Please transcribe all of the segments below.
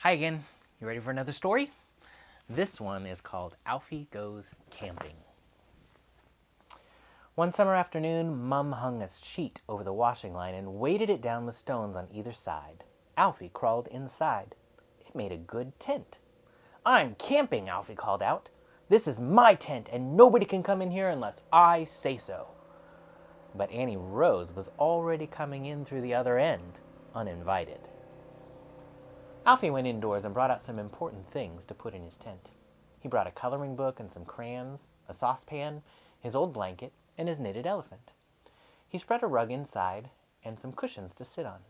Hi again. You ready for another story? This one is called Alfie Goes Camping. One summer afternoon, Mum hung a sheet over the washing line and weighted it down with stones on either side. Alfie crawled inside. It made a good tent. "I'm camping," Alfie called out. "This is my tent, and nobody can come in here unless I say so." But Annie Rose was already coming in through the other end, uninvited. Alfie went indoors and brought out some important things to put in his tent. He brought a coloring book and some crayons, a saucepan, his old blanket, and his knitted elephant. He spread a rug inside and some cushions to sit on.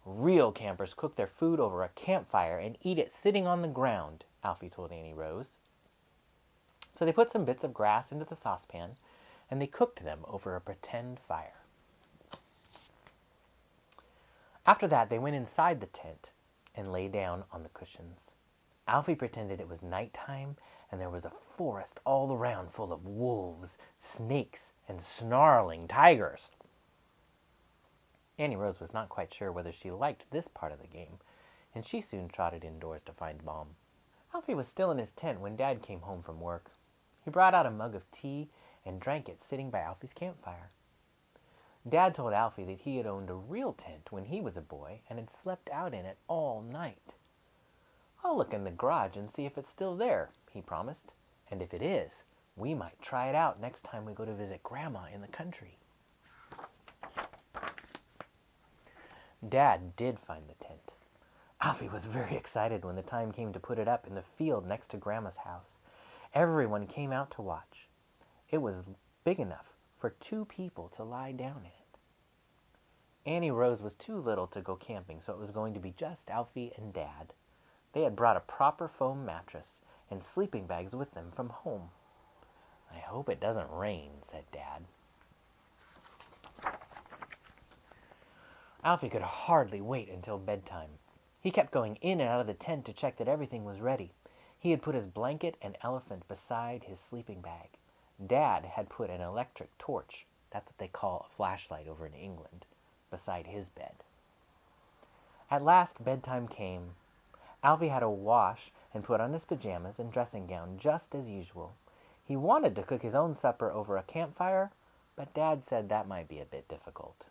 "Real campers cook their food over a campfire and eat it sitting on the ground," Alfie told Annie Rose. So they put some bits of grass into the saucepan, and they cooked them over a pretend fire. After that, they went inside the tent and lay down on the cushions. Alfie pretended it was nighttime and there was a forest all around full of wolves, snakes, and snarling tigers. Annie Rose was not quite sure whether she liked this part of the game, and she soon trotted indoors to find Mom. Alfie was still in his tent when Dad came home from work. He brought out a mug of tea and drank it sitting by Alfie's campfire. Dad told Alfie that he had owned a real tent when he was a boy and had slept out in it all night. "I'll look in the garage and see if it's still there," he promised. "And if it is, we might try it out next time we go to visit Grandma in the country." Dad did find the tent. Alfie was very excited when the time came to put it up in the field next to Grandma's house. Everyone came out to watch. It was big enough for 2 people to lie down in it. Annie Rose was too little to go camping, so it was going to be just Alfie and Dad. They had brought a proper foam mattress and sleeping bags with them from home. "I hope it doesn't rain," said Dad. Alfie could hardly wait until bedtime. He kept going in and out of the tent to check that everything was ready. He had put his blanket and elephant beside his sleeping bag. Dad had put an electric torch, that's what they call a flashlight over in England, beside his bed. At last bedtime came. Alfie had a wash and put on his pajamas and dressing gown just as usual. He wanted to cook his own supper over a campfire, but Dad said that might be a bit difficult.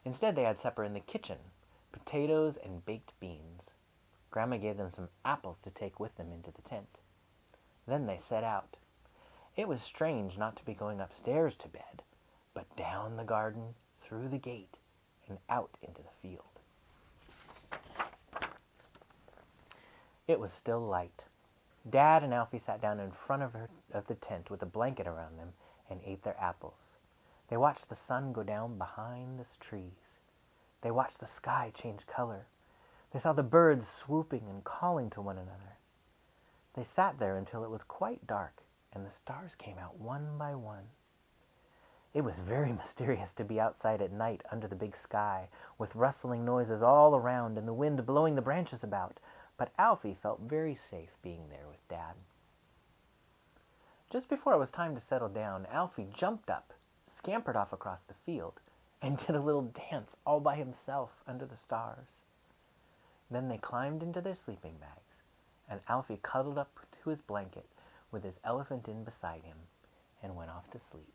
Instead, they had supper in the kitchen, potatoes and baked beans. Grandma gave them some apples to take with them into the tent. Then they set out. It was strange not to be going upstairs to bed, but down the garden, through the gate, and out into the field. It was still light. Dad and Alfie sat down in front of the tent with a blanket around them and ate their apples. They watched the sun go down behind the trees. They watched the sky change color. They saw the birds swooping and calling to one another. They sat there until it was quite dark, and the stars came out one by one. It was very mysterious to be outside at night under the big sky, with rustling noises all around and the wind blowing the branches about, but Alfie felt very safe being there with Dad. Just before it was time to settle down, Alfie jumped up, scampered off across the field, and did a little dance all by himself under the stars. Then they climbed into their sleeping bags, and Alfie cuddled up to his blanket with his elephant in beside him and went off to sleep.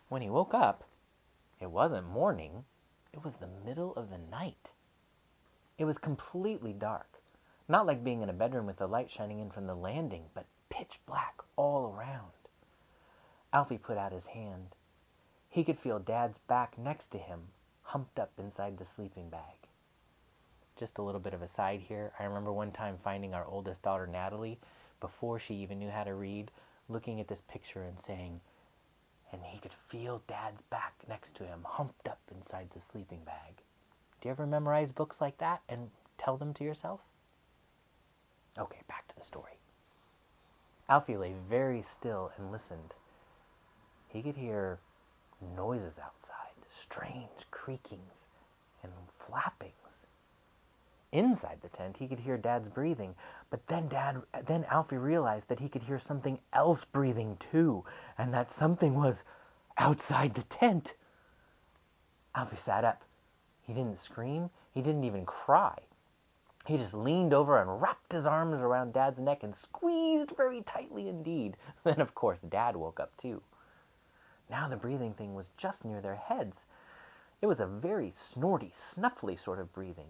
When he woke up, it wasn't morning, it was the middle of the night. It was completely dark, not like being in a bedroom with the light shining in from the landing, but pitch black all around. Alfie put out his hand. He could feel Dad's back next to him, humped up inside the sleeping bag. Just a little bit of a side here. I remember one time finding our oldest daughter, Natalie, before she even knew how to read, looking at this picture and saying, "And he could feel Dad's back next to him, humped up inside the sleeping bag." Do you ever memorize books like that and tell them to yourself? Okay, back to the story. Alfie lay very still and listened. He could hear noises outside, strange creakings and flappings. Inside the tent, he could hear Dad's breathing, but then Alfie realized that he could hear something else breathing too, and that something was outside the tent. Alfie sat up. He didn't scream. He didn't even cry. He just leaned over and wrapped his arms around Dad's neck and squeezed very tightly indeed. Then, of course, Dad woke up too. Now the breathing thing was just near their heads. It was a very snorty, snuffly sort of breathing.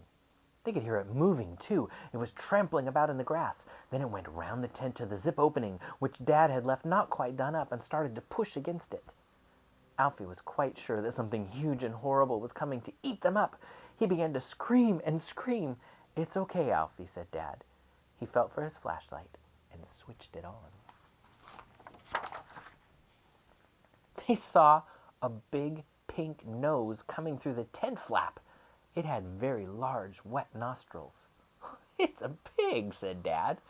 They could hear it moving, too. It was trampling about in the grass. Then it went round the tent to the zip opening, which Dad had left not quite done up, and started to push against it. Alfie was quite sure that something huge and horrible was coming to eat them up. He began to scream and scream. "It's okay, Alfie," said Dad. He felt for his flashlight and switched it on. They saw a big pink nose coming through the tent flap. It had very large, wet nostrils. "It's a pig," said Dad.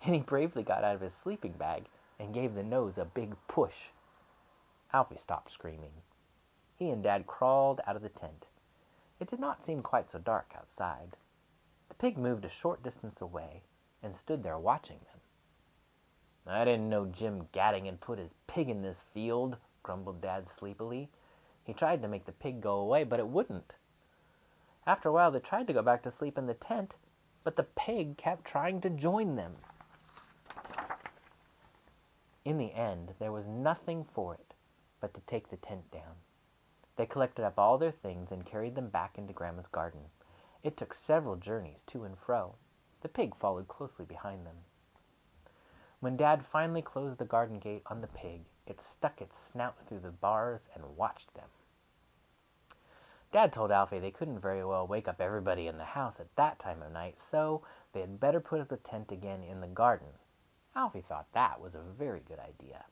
And he bravely got out of his sleeping bag and gave the nose a big push. Alfie stopped screaming. He and Dad crawled out of the tent. It did not seem quite so dark outside. The pig moved a short distance away and stood there watching them. "I didn't know Jim Gadding had put his pig in this field," grumbled Dad sleepily. He tried to make the pig go away, but it wouldn't. After a while, they tried to go back to sleep in the tent, but the pig kept trying to join them. In the end, there was nothing for it but to take the tent down. They collected up all their things and carried them back into Grandma's garden. It took several journeys to and fro. The pig followed closely behind them. When Dad finally closed the garden gate on the pig, it stuck its snout through the bars and watched them. Dad told Alfie they couldn't very well wake up everybody in the house at that time of night, so they had better put up the tent again in the garden. Alfie thought that was a very good idea.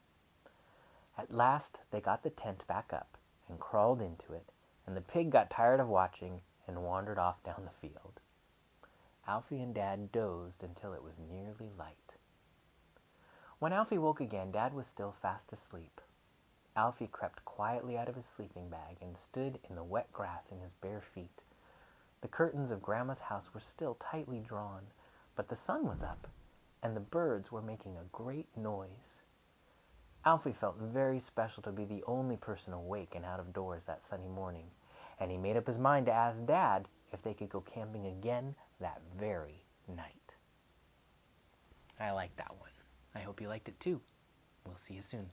At last they got the tent back up and crawled into it, and the pig got tired of watching and wandered off down the field. Alfie and Dad dozed until it was nearly light. When Alfie woke again, Dad was still fast asleep. Alfie crept quietly out of his sleeping bag and stood in the wet grass in his bare feet. The curtains of Grandma's house were still tightly drawn, but the sun was up, and the birds were making a great noise. Alfie felt very special to be the only person awake and out of doors that sunny morning, and he made up his mind to ask Dad if they could go camping again that very night. I liked that one. I hope you liked it too. We'll see you soon.